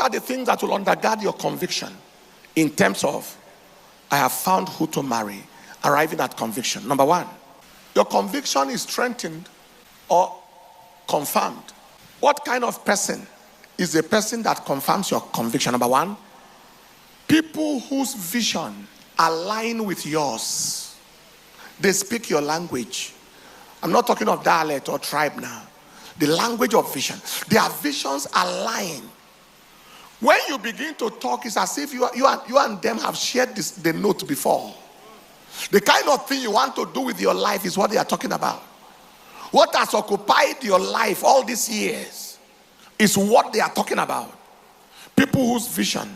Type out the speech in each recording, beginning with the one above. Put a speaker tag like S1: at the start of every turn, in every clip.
S1: are the things that will undergird your conviction in terms of, I have found who to marry, arriving at conviction? Number one, your conviction is strengthened or confirmed. What kind of person is a person that confirms your conviction? Number one, people whose vision align with yours. They speak your language. I'm not talking of dialect or tribe now. The language of vision. Their visions align. When you begin to talk, it's as if you and them have shared the note before. The kind of thing you want to do with your life is what they are talking about. What has occupied your life all these years is what they are talking about. People whose vision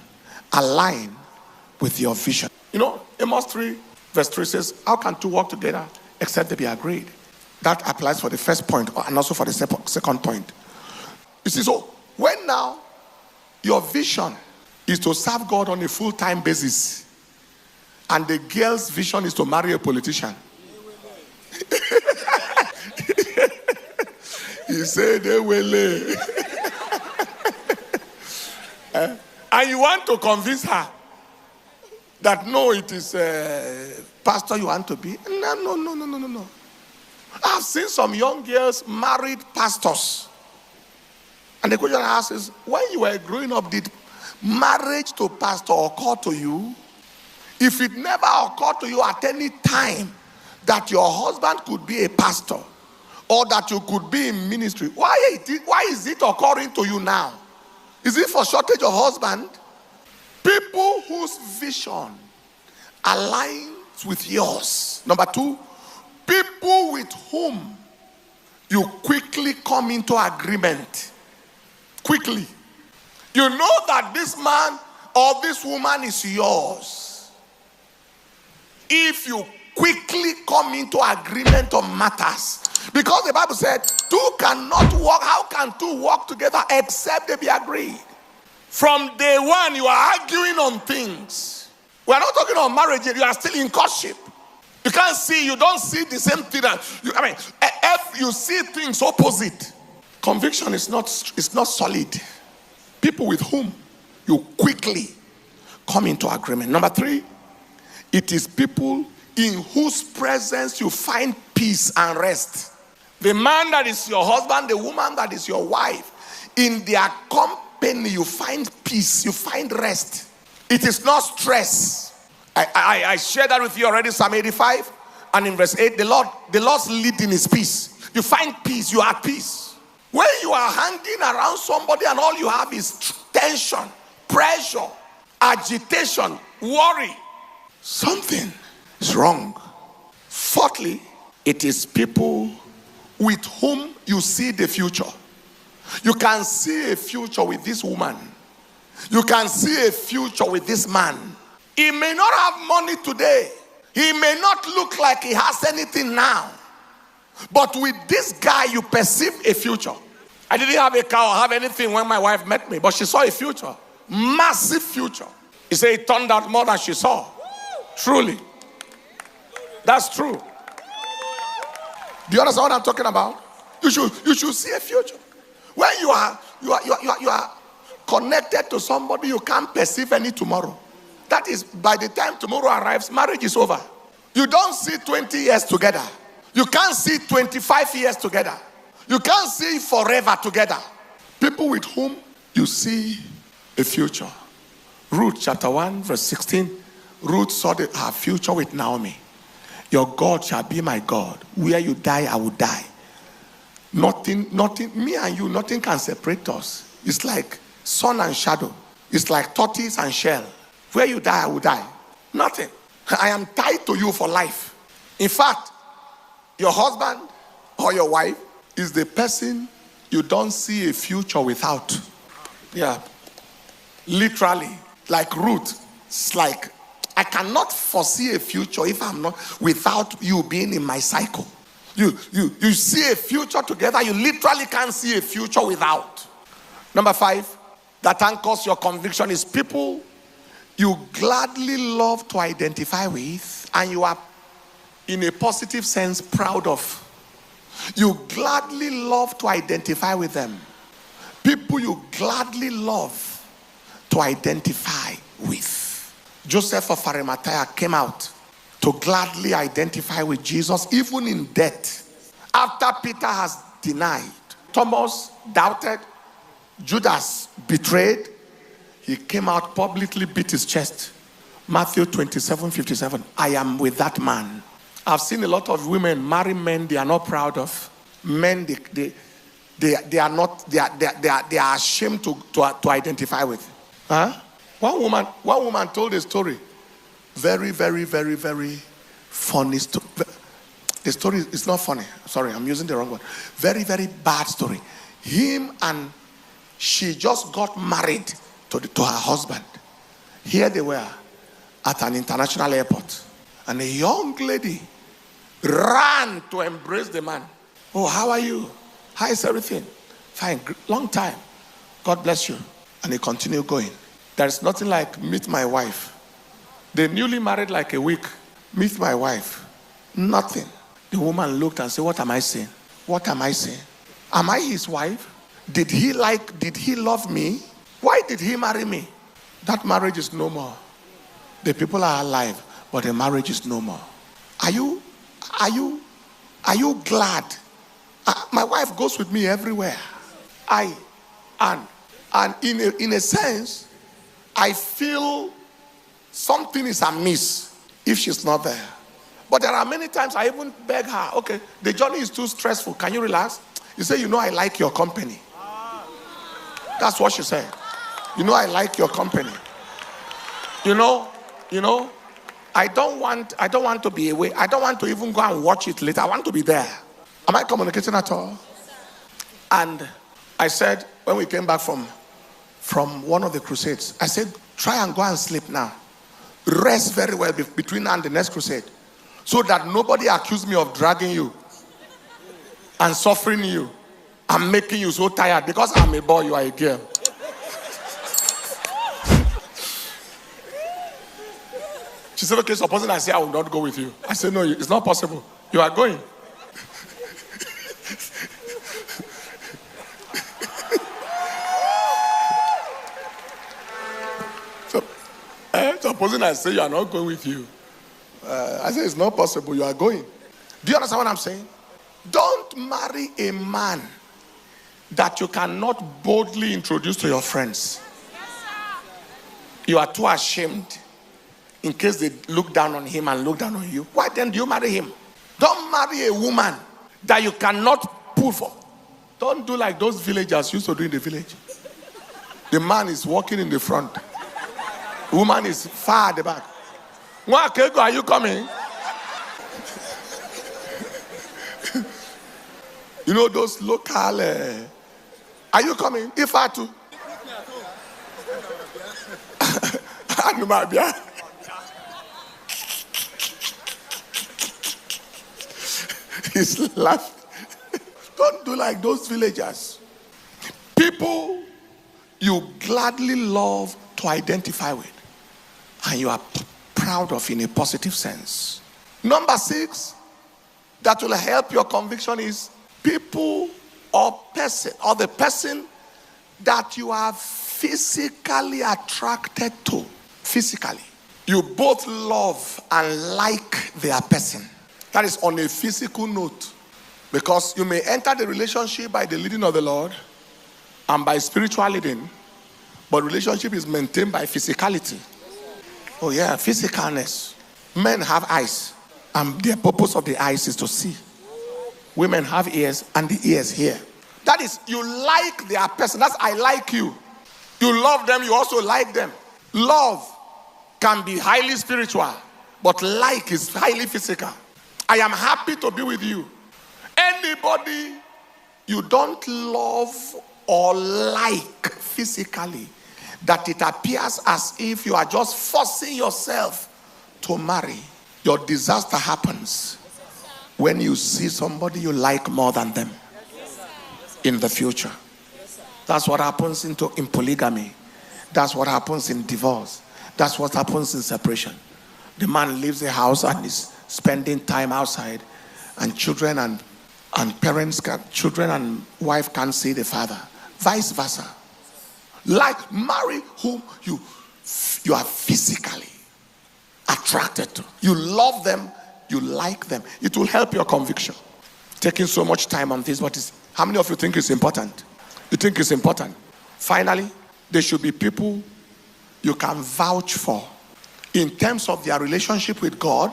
S1: align with your vision. You know, Amos 3 verse 3 says, how can two walk together except they be agreed? That applies for the first point and also for the second point. You see, so when now your vision is to serve God on a full-time basis, and the girl's vision is to marry a politician. He said they will. And you want to convince her that no, it is pastor you want to be. No. I've seen some young girls married pastors. And the question I ask is, when you were growing up, did marriage to pastor occur to you? If it never occurred to you at any time that your husband could be a pastor or that you could be in ministry, why is it occurring to you now? Is it for shortage of husband? People whose vision aligns with yours. Number two, people with whom you quickly come into agreement. Quickly. You know that this man or this woman is yours if you quickly come into agreement on matters. Because the Bible said, two cannot walk. How can two walk together except they be agreed? From day one, you are arguing on things. We are not talking about marriage yet. You are still in courtship. You can't see, you don't see the same thing. If you see things opposite. Conviction is not solid. People with whom you quickly come into agreement. Number three, it is people in whose presence you find peace and rest. The man that is your husband, the woman that is your wife, in their company you find peace, you find rest. It is not stress. I shared that with you already, Psalm 85, and in verse 8, the Lord's leading is peace. You find peace, you are at peace. When you are hanging around somebody and all you have is tension, pressure, agitation, worry, something is wrong. Fourthly, it is people with whom you see the future. You can see a future with this woman. You can see a future with this man. He may not have money today. He may not look like he has anything now. But with this guy, you perceive a future. I didn't have a car or have anything when my wife met me, but she saw a future. Massive future. He said it turned out more than she saw. Truly. That's true. Do you understand what I'm talking about? You should see a future. When you are connected to somebody, you can't perceive any tomorrow. That is, by the time tomorrow arrives, marriage is over. You don't see 20 years together. You can't see 25 years together. You can't see forever together. People with whom you see a future. Ruth chapter 1 verse 16. Ruth saw her future with Naomi. Your God shall be my God. Where you die, I will die. Nothing, me and you, nothing can separate us. It's like sun and shadow. It's like tortoise and shell. Where you die, I will die. Nothing. I am tied to you for life. In fact, your husband or your wife is the person you don't see a future without. Yeah. Literally. Like Ruth. It's like, I cannot foresee a future if I'm not, without you being in my cycle. You see a future together. You literally can't see a future without. Number 5, that anchors your conviction is people you gladly love to identify with and you are, in a positive sense, proud of. You gladly love to identify with them. People you gladly love to identify with. Joseph of Arimathea came out to gladly identify with Jesus, even in death. After Peter has denied, Thomas doubted, Judas betrayed, he came out publicly, beat his chest. Matthew 27:57. I am with that man. I've seen a lot of women marry men they are not proud of. Men they are ashamed to identify with. Huh? One woman told a story. Very, very, very, very funny story. The story is not funny. Sorry, I'm using the wrong word. Very, very bad story. She just got married to her husband. Here they were at an international airport. And a young lady ran to embrace the man. Oh, how are you? How is everything? Fine, long time. God bless you. And he continued going. There's nothing like meet my wife. They newly married like a week. Meet my wife. Nothing. The woman looked and said, what am I saying? What am I saying? Am I his wife? Did he love me? Why did he marry me? That marriage is no more. The people are alive, but the marriage is no more. Are you glad? My wife goes with me everywhere. And in a sense, I feel something is amiss if she's not there. But there are many times I even beg her, okay, the journey is too stressful. Can you relax? You say, I like your company. That's what she said. I like your company. I don't want to be away. I don't want to even go and watch it later. I want to be there. Am I communicating at all? And I said, when we came back from one of the crusades, I said, try and go and sleep now. Rest very well between now and the next crusade, so that nobody accuse me of dragging you and suffering you and making you so tired because I'm a boy, you are a girl. She said, okay, supposing I say I will not go with you. I said, no, it's not possible. You are going. Supposing I say you are not going with you. I said, it's not possible. You are going. Do you understand what I'm saying? Don't marry a man that you cannot boldly introduce to your friends. You are too ashamed in case they look down on him and look down on you. Why then do you marry him? Don't marry a woman that you cannot pull for. Don't do like those villagers used to do in the village. The man is walking in the front. The woman is far at the back. Mwakego, are you coming? Those local... are you coming? If I too. He's laughing. Don't do like those villagers. People you gladly love to identify with, and you are proud of in a positive sense. Number 6, that will help your conviction is people or the person that you are physically attracted to. Physically. You both love and like their person. That is on a physical note. Because you may enter the relationship by the leading of the Lord and by spiritual leading, but relationship is maintained by physicality. Oh yeah, physicalness. Men have eyes, and the purpose of the eyes is to see. Women have ears, and the ears hear. That is, you like their person. That's I like you. You love them, you also like them. Love can be highly spiritual, but like is highly physical. I am happy to be with you. Anybody you don't love or like physically, that it appears as if you are just forcing yourself to marry, your disaster happens when you see somebody you like more than them in the future. That's what happens in polygamy. That's what happens in divorce. That's what happens in separation. The man leaves the house and is spending time outside, and children and children and wife can't see the father. Vice versa. Like, marry whom you are physically attracted to. You love them, you like them. It will help your conviction. Taking so much time on this, but how many of you think it's important? You think it's important? Finally, there should be people you can vouch for in terms of their relationship with God,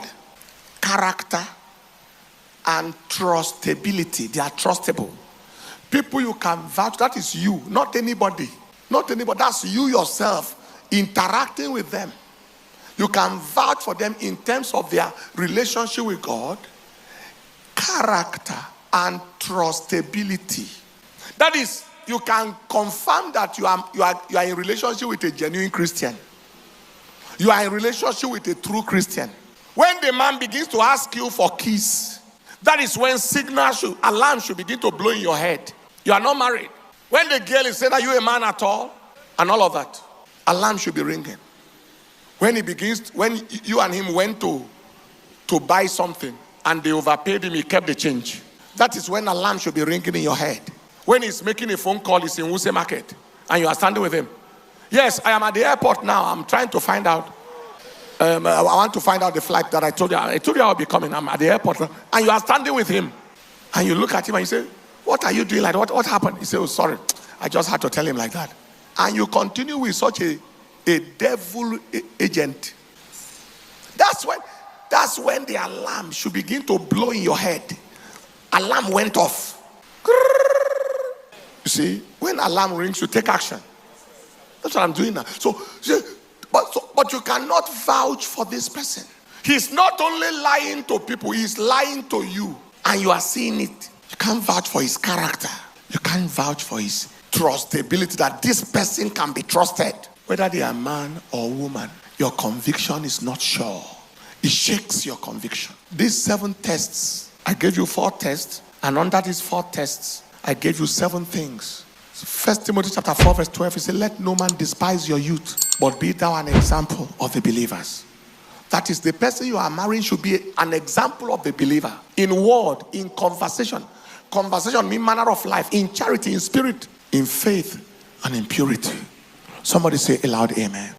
S1: character, and trustability. They are trustable. People you can vouch, that is you, not anybody. Not anybody, that's you yourself interacting with them. You can vouch for them in terms of their relationship with God, character, and trustability. That is, you can confirm that you are in relationship with a genuine Christian. You are in relationship with a true Christian. When the man begins to ask you for keys, that is when alarm should begin to blow in your head. You are not married. When the girl is saying, are you a man at all? And all of that, alarm should be ringing. When you and him went to buy something and they overpaid him, he kept the change. That is when alarm should be ringing in your head. When he's making a phone call, he's in Wuse Market, and you are standing with him. Yes, I am at the airport now. I'm trying to find out. I want to find out the flight that I told you. I told you I'll be coming. I'm at the airport now. And you are standing with him. And you look at him and you say, what are you doing like that? What happened? He said, oh, sorry. I just had to tell him like that. And you continue with such a devil agent. That's when the alarm should begin to blow in your head. Alarm went off. You see, when alarm rings, you take action. That's what I'm doing now. But you cannot vouch for this person. He's not only lying to people, he's lying to you. And you are seeing it. You can't vouch for his character. You can't vouch for his trustability, that this person can be trusted. Whether they are man or woman, your conviction is not sure. It shakes your conviction. These 7 tests, I gave you 4 tests. And under these 4 tests, I gave you 7 things. 1 Timothy chapter 4 verse 12, he said, let no man despise your youth, but be thou an example of the believers. That is, the person you are marrying should be an example of the believer. In word, in conversation. Conversation means manner of life. In charity, in spirit, in faith, and in purity. Somebody say aloud, amen.